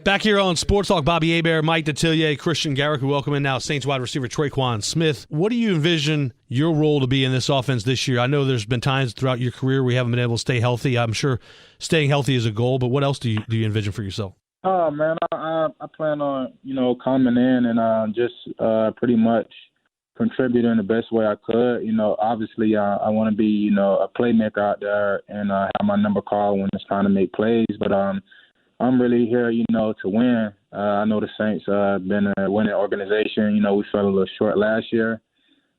Back here on Sports Talk, Bobby Hebert, Mike Detillier, Christian Garrick, who welcome in now Saints wide receiver Tre'Quan Smith. What do you envision your role to be in this offense this year? I know there's been times throughout your career where you haven't been able to stay healthy. I'm sure staying healthy is a goal, but what else do you envision for yourself? Oh, man, I plan on, coming in and just pretty much contributing the best way I could. Obviously I want to be, a playmaker out there and have my number called when it's time to make plays. But I'm really here, to win. I know the Saints been a winning organization. We fell a little short last year.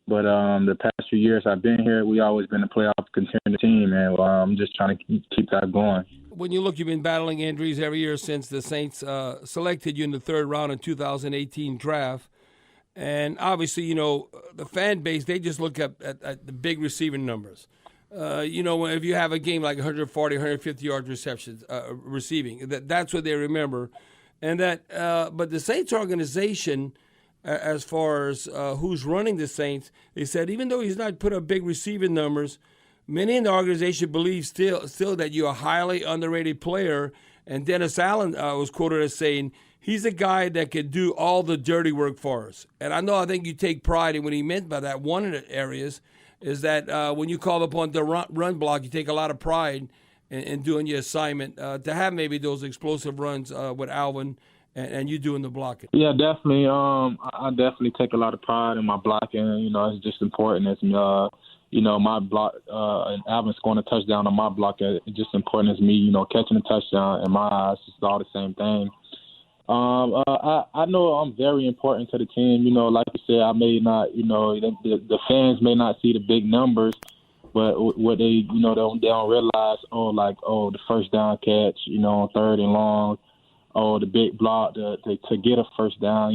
But the past few years I've been here, we always been a playoff contender team, and I'm just trying to keep that going. When you look, you've been battling injuries every year since the Saints selected you in the third round in 2018 draft. And obviously, the fan base, they just look at the big receiving numbers. If you have a game like 140, 150 yards receptions, receiving, that's what they remember. And but the Saints organization, as far as who's running the Saints, they said even though he's not put up big receiving numbers, many in the organization believe still that you're a highly underrated player. And Dennis Allen was quoted as saying, he's a guy that can do all the dirty work for us. And I think you take pride in what he meant by that. One of the areas is that when you call upon the run block, you take a lot of pride in doing your assignment to have maybe those explosive runs with Alvin and you doing the blocking. Yeah, definitely. I definitely take a lot of pride in my blocking. It's just important as my block and Alvin scoring a touchdown on my block. It's just important as me, catching a touchdown. In my eyes, it's all the same thing. I know I'm very important to the team. Like you said, I may not, the fans may not see the big numbers, but what they, they don't realize, the first down catch, on third and long, the big block to get a first down.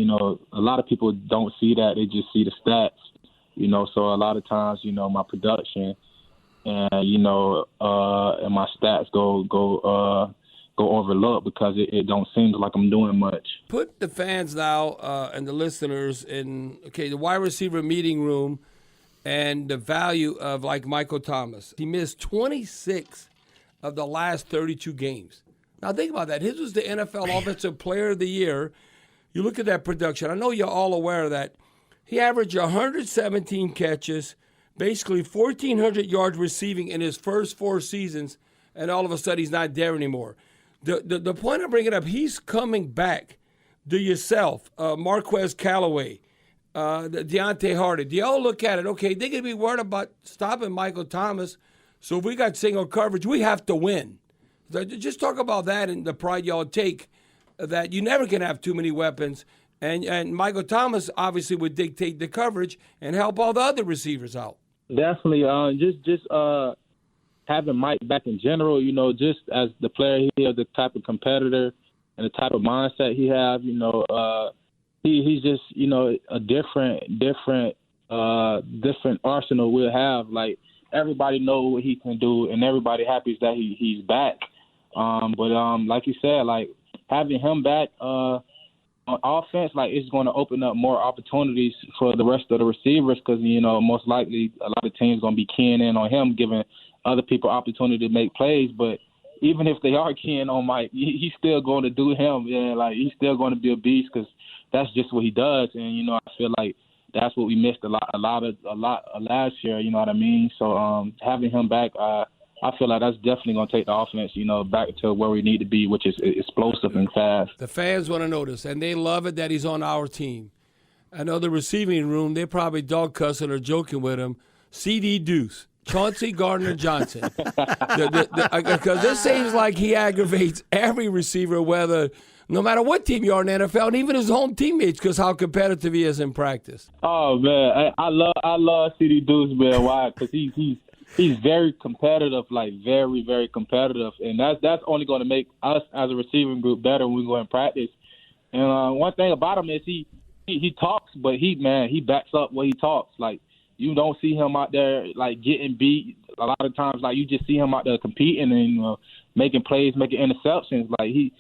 A lot of people don't see that. They just see the stats, so a lot of times, my production and, and my stats go overlooked because it don't seem like I'm doing much. Put the fans now and the listeners in, the wide receiver meeting room and the value of like Michael Thomas. He missed 26 of the last 32 games. Now think about that. His was the NFL Offensive Player of the Year. You look at that production. I know you're all aware of that. He averaged 117 catches, basically 1,400 yards receiving in his first 4 seasons, and all of a sudden he's not there anymore. The point I'm bringing up, he's coming back. Do yourself, Marquez Callaway, Deontay Hardy, do y'all look at it? Okay, they're going to be worried about stopping Michael Thomas, so if we got single coverage, we have to win. Just talk about that and the pride y'all take, that you never can have too many weapons. And Michael Thomas obviously would dictate the coverage and help all the other receivers out. Definitely. Just having Mike back in general, just as the player he is, the type of competitor and the type of mindset he have, he's just, a different arsenal we'll have. Like, everybody know what he can do, and everybody happy is that he's back. But like you said, like, having him back on offense, like, it's going to open up more opportunities for the rest of the receivers because, most likely a lot of teams going to be keying in on him, giving other people opportunity to make plays. But even if they are keying on Mike, he's still going to do him. Yeah, like, he's still going to be a beast because that's just what he does. And, I feel like that's what we missed a lot last year, you know what I mean? So having him back, I feel like that's definitely going to take the offense, back to where we need to be, which is explosive and fast. The fans want to notice, and they love it that he's on our team. I know the receiving room, they're probably dog cussing or joking with him. Ceedy Duce, Chauncey Gardner-Johnson. Because this seems like he aggravates every receiver, no matter what team you are in the NFL, and even his home teammates, because how competitive he is in practice. Oh, man, I love Ceedy Duce, man. Why? Because he's very competitive, like very, very competitive, and that's only going to make us as a receiving group better when we go in practice. And one thing about him is he talks, but he backs up what he talks. Like, you don't see him out there like getting beat. A lot of times, like, you just see him out there competing and making plays, making interceptions. Like, he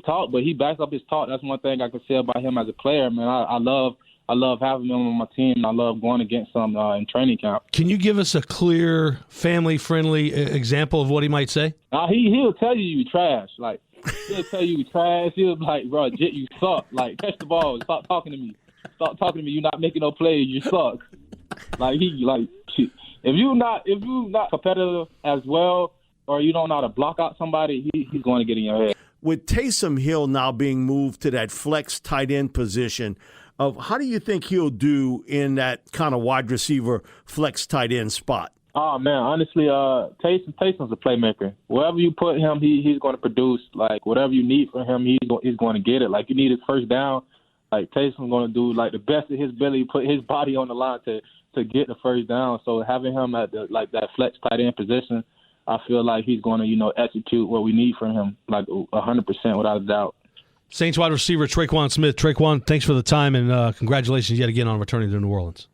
talk, but he backs up his talk. That's one thing I can say about him as a player, man. I love having him on my team. I love going against him in training camp. Can you give us a clear, family-friendly example of what he might say? He'll tell you trash. Like, He'll tell you trash. He'll be like, bro, Jit, you suck. Like, catch the ball. Stop talking to me. Stop talking to me. You're not making no plays. You suck. Like, shit. If you not competitive as well, or you don't know how to block out somebody, he's going to get in your head. With Taysom Hill now being moved to that flex tight end position, how do you think he'll do in that kind of wide receiver flex tight end spot? Oh, man, honestly, Taysom's a playmaker. Wherever you put him, he's going to produce. Like, whatever you need from him, he's going to get it. Like, you need his first down. Like, Taysom's going to do, like, the best of his ability, put his body on the line to get the first down. So having him at, that flex tight end position, I feel like he's going to, execute what we need from him, like 100% without a doubt. Saints wide receiver Tre'Quan Smith. Tre'Quan, thanks for the time, and congratulations yet again on returning to New Orleans.